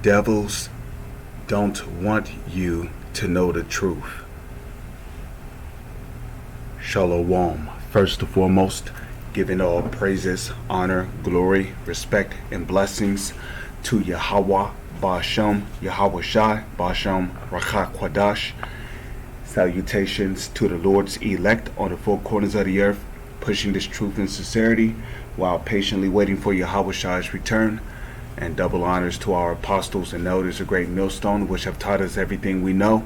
Devils don't want you to know the truth. Shalom. First and foremost, giving all praises, honor, glory, respect, and blessings to Yahweh, Ba'ashem, Yahweh Shai, Ba'ashem, Rakha Kwadash. Salutations to the Lord's elect on the four corners of the earth, pushing this truth and sincerity while patiently waiting for Yahweh Shai's return. And double honors to our apostles and elders of Great Millstone, which have taught us everything we know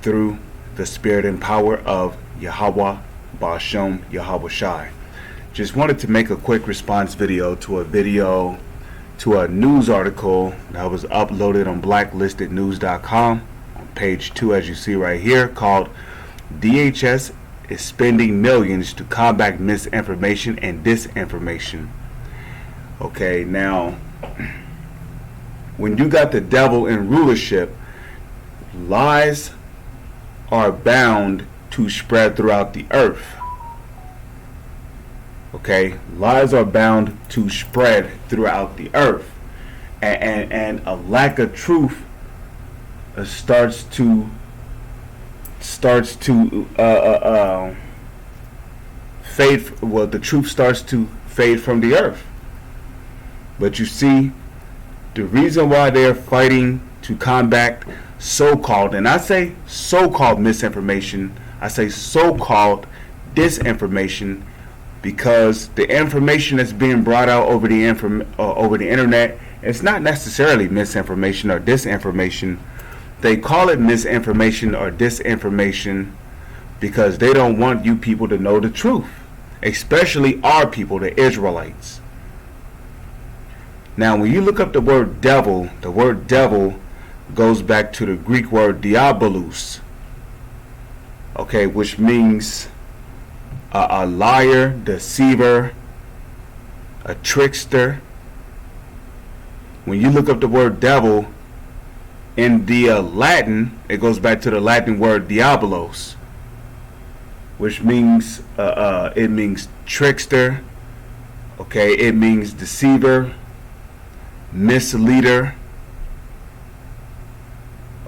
through the spirit and power of Yahweh, Ba'ashem, Yahweh Shai. Just wanted to make a quick response video to a news article that was uploaded on blacklistednews.com on page 2, as you see right here, called DHS is spending millions to combat misinformation and disinformation. Okay, now when you got the devil in rulership, lies are bound to spread throughout the earth. Okay, lies are bound to spread throughout the earth, and a lack of truth starts to fade. Well, the truth starts to fade from the earth. But you see, the reason why they're fighting to combat so-called, and I say so-called misinformation, I say so-called disinformation, because the information that's being brought out over the internet, it's not necessarily misinformation or disinformation. They call it misinformation or disinformation because they don't want you people to know the truth, especially our people, the Israelites. Now, when you look up the word devil goes back to the Greek word diabolos, okay, which means a liar, deceiver, a trickster. When you look up the word devil in the Latin, it goes back to the Latin word diabolos, which means it means trickster. Okay, it means deceiver, misleader.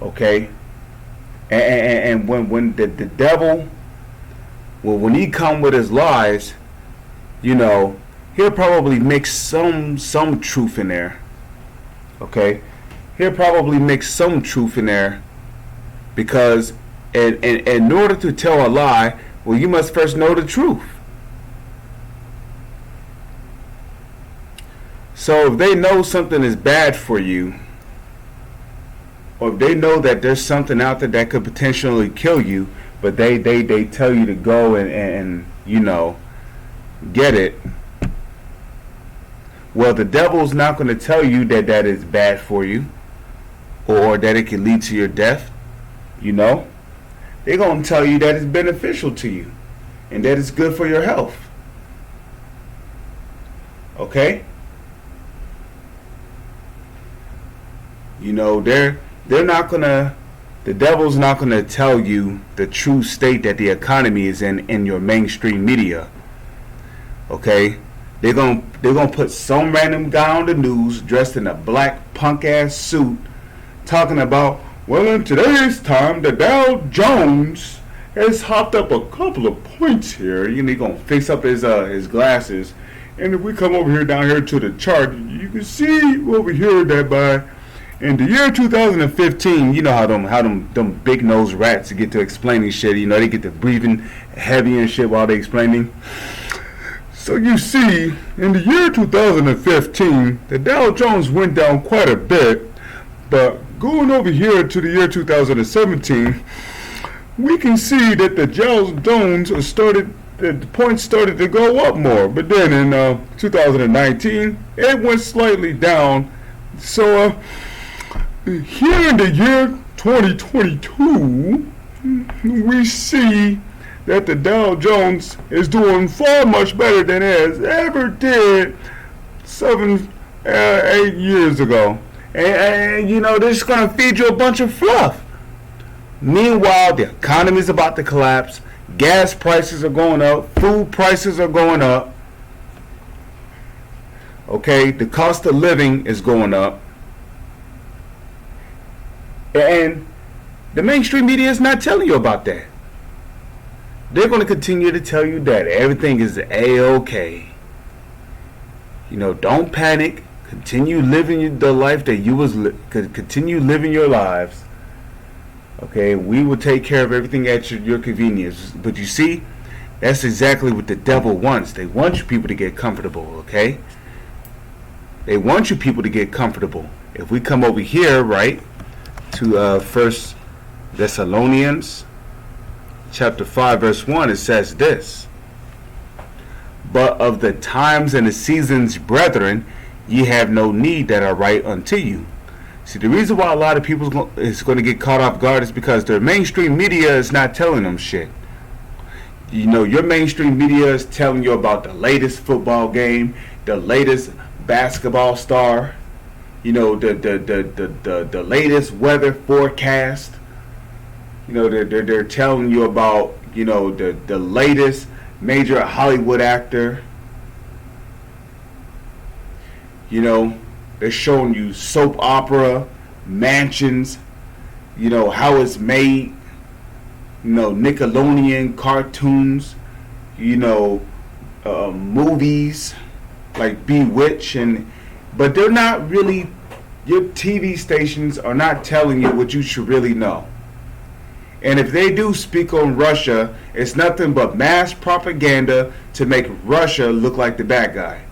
Okay, and when the devil, well, when he come with his lies, you know, he'll probably mix some truth in there. Okay, he'll probably mix some truth in there, because in order to tell a lie, well, you must first know the truth. So if they know something is bad for you, or if they know that there's something out there that could potentially kill you, but they tell you to go and you know, get it, well, the devil's not going to tell you that is bad for you, or that it can lead to your death. You know, they're going to tell you that it's beneficial to you and that it's good for your health. Okay, you know, they're not gonna, the devil's not gonna tell you the true state that the economy is in your mainstream media. Okay, they're gonna put some random guy on the news dressed in a black punk ass suit talking about, well, in today's time the Dow Jones has hopped up a couple of points here. You know, he's gonna fix up his glasses, and if we come over here down here to the chart, you can see over here that by in the year 2015, you know how them big nosed rats get to explaining shit. You know, they get to breathing heavy and shit while they explaining. So you see, in the year 2015, the Dow Jones went down quite a bit, but going over here to the year 2017, we can see that the Dow Jones the points started to go up more. But then in 2019, it went slightly down. So here in the year 2022, we see that the Dow Jones is doing far much better than it has ever did 8 years ago. And you know, they're just going to feed you a bunch of fluff. Meanwhile, the economy is about to collapse. Gas prices are going up. Food prices are going up. Okay, the cost of living is going up. And the mainstream media is not telling you about that. They're going to continue to tell you that everything is A-OK. Don't panic. Continue living the life that you continue living your lives. Okay, we will take care of everything at your convenience. But you see, that's exactly what the devil wants. They want you people to get comfortable, okay? They want you people to get comfortable. If we come over here, right, to 1 Thessalonians chapter 5, verse 1, it says this. But of the times and the seasons, brethren, ye have no need that I write unto you. See, the reason why a lot of people is going to get caught off guard is because their mainstream media is not telling them shit. Your mainstream media is telling you about the latest football game, the latest basketball star, the latest weather forecast. They're telling you about the latest major Hollywood actor. They're showing you soap opera, mansions, how it's made, Nickelodeon cartoons, movies like Bewitched, but they're not really, your TV stations are not telling you what you should really know. And if they do speak on Russia, it's nothing but mass propaganda to make Russia look like the bad guy.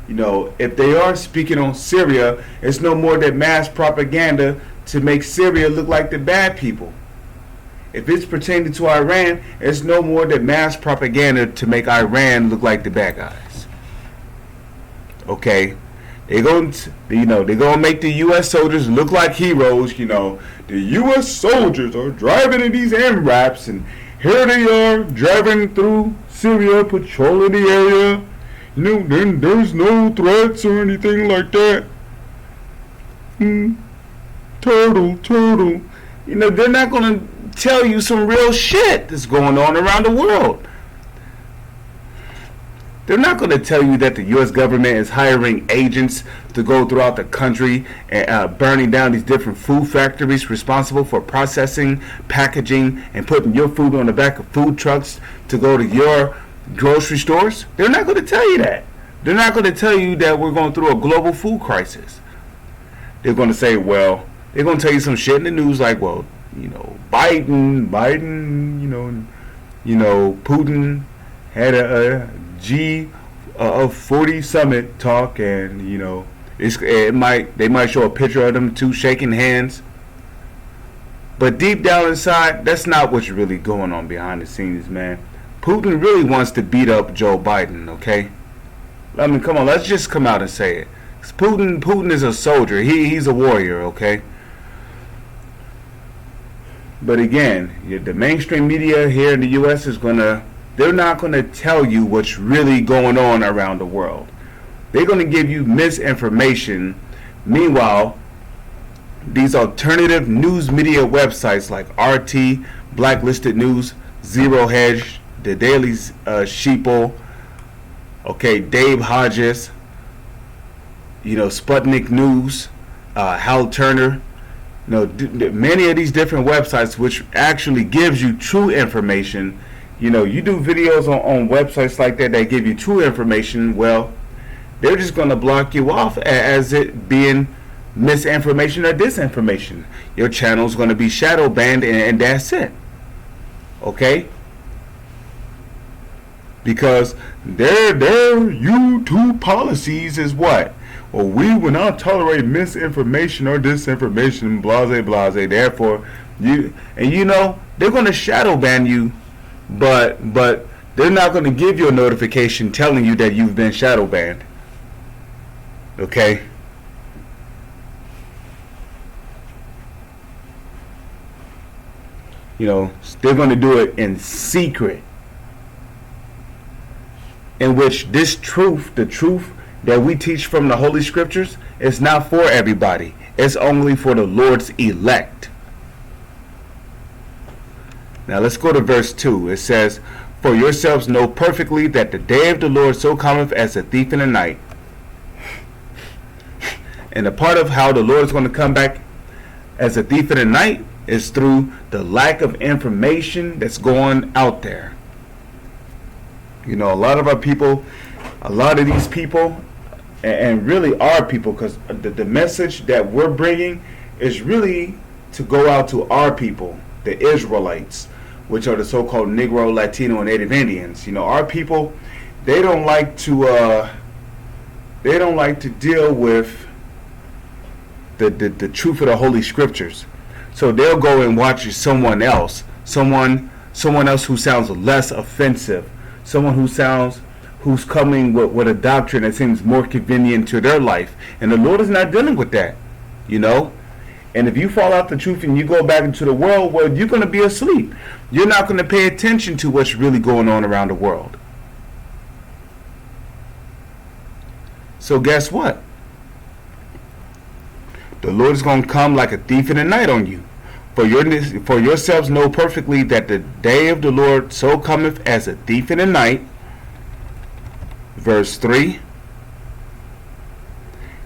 If they are speaking on Syria, it's no more than mass propaganda to make Syria look like the bad people. If it's pertaining to Iran, it's no more than mass propaganda to make Iran look like the bad guys. Okay, they're going to make the U.S. soldiers look like heroes. The U.S. soldiers are driving in these MRAPs, and here they are driving through Syria, patrolling the area. Then there's no threats or anything like that. Turtle. They're not going to tell you some real shit that's going on around the world. They're not going to tell you that the U.S. government is hiring agents to go throughout the country and burning down these different food factories responsible for processing, packaging, and putting your food on the back of food trucks to go to your grocery stores. They're not going to tell you that. They're not going to tell you that we're going through a global food crisis. They're going to say, they're going to tell you some shit in the news like, Biden, Putin had a G40 summit talk, and they might show a picture of them two shaking hands, but deep down inside, that's not what's really going on behind the scenes, man. Putin really wants to beat up Joe Biden, okay? Come on, let's just come out and say it. Putin is a soldier. He's a warrior, okay? But again, the mainstream media here in the U.S. they're not going to tell you what's really going on around the world. They're going to give you misinformation. Meanwhile, these alternative news media websites like RT, Blacklisted News, Zero Hedge, The Daily Sheeple, Dave Hodges, Sputnik News, Hal Turner, many of these different websites which actually gives you true information. You do videos on websites like that give you true information. Well, they're just going to block you off as it being misinformation or disinformation. Your channel's going to be shadow banned, and that's it. Okay? Because their YouTube policies is what? Well, we will not tolerate misinformation or disinformation, blase, blase. Therefore, they're going to shadow ban you, but they're not going to give you a notification telling you that you've been shadow banned. Okay? They're going to do it in secret. In which this truth, the truth that we teach from the Holy Scriptures, is not for everybody. It's only for the Lord's elect. Now let's go to verse 2. It says, For yourselves know perfectly that the day of the Lord so cometh as a thief in the night. And a part of how the Lord is going to come back as a thief in the night is through the lack of information that's going out there. You know, a lot of these people, and really our people, because the message that we're bringing is really to go out to our people, the Israelites, which are the so-called Negro, Latino, and Native Indians. You know, our people, they don't like to deal with the truth of the Holy Scriptures. So they'll go and watch someone else who sounds less offensive, someone who's coming with a doctrine that seems more convenient to their life. And the Lord is not dealing with that, you know. And if you fall out the truth and you go back into the world, well, you're going to be asleep. You're not going to pay attention to what's really going on around the world. So guess what? The Lord is going to come like a thief in the night on you. For yourselves know perfectly that the day of the Lord so cometh as a thief in the night. Verse 3.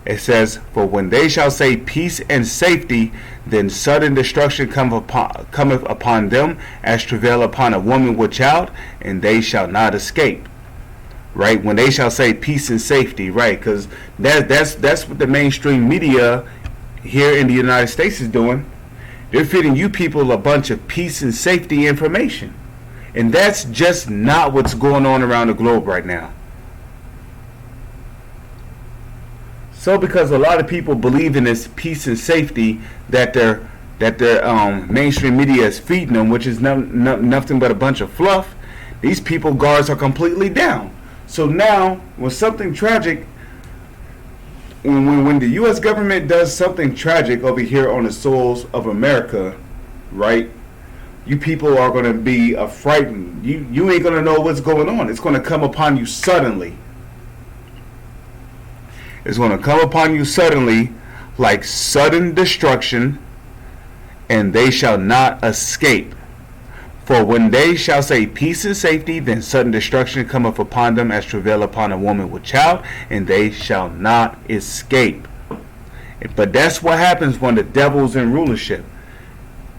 It says, for when they shall say peace and safety, then sudden destruction cometh upon them as travail upon a woman with child, and they shall not escape. Right? When they shall say peace and safety, right? Because that's what the mainstream media here in the United States is doing. They're feeding you people a bunch of peace and safety information. And that's just not what's going on around the globe right now. So because a lot of people believe in this peace and safety that their mainstream media is feeding them, which is nothing but a bunch of fluff, these people guards are completely down. So now when something tragic, when the U.S. government does something tragic over here on the soils of America, right, you people are going to be frightened. You ain't going to know what's going on. It's going to come upon you suddenly. It's going to come upon you suddenly, like sudden destruction, and they shall not escape. For when they shall say peace and safety, then sudden destruction cometh upon them as travail upon a woman with child, and they shall not escape. But that's what happens when the devil's in rulership.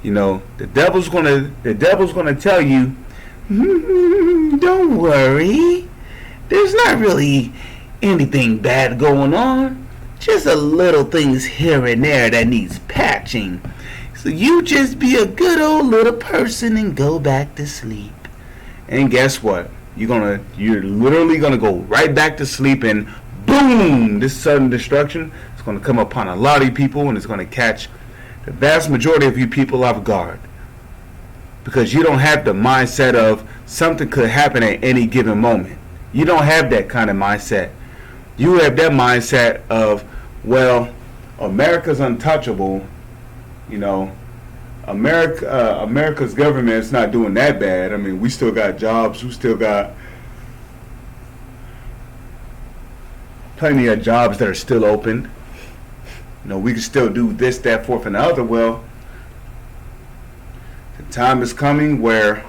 You know, the devil's gonna tell you, don't worry, there's not really anything bad going on, just a little things here and there that needs patching. So you just be a good old little person and go back to sleep. And guess what? You're literally gonna go right back to sleep, and boom, this sudden destruction is gonna come upon a lot of people, and it's gonna catch the vast majority of you people off guard. Because you don't have the mindset of something could happen at any given moment. You don't have that kind of mindset. You have that mindset of, well, America's untouchable. You know, America's government is not doing that bad. I mean, we still got jobs. We still got plenty of jobs that are still open. You know, we can still do this, that, fourth, and the other. Well, the time is coming where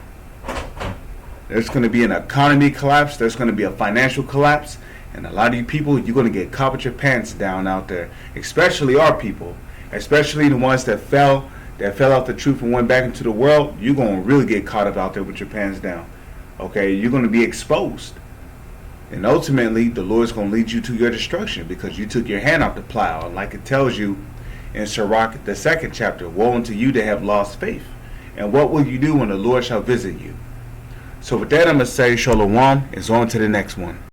there's going to be an economy collapse. There's going to be a financial collapse. And a lot of you people, you're going to get caught with your pants down out there. Especially our people. Especially the ones that fell out the truth and went back into the world. You're going to really get caught up out there with your pants down. Okay? You're going to be exposed. And ultimately, the Lord's going to lead you to your destruction because you took your hand off the plow. And like it tells you in Sirach, the 2nd chapter, woe unto you that have lost faith. And what will you do when the Lord shall visit you? So with that, I'm going to say shalom. It's on to the next one.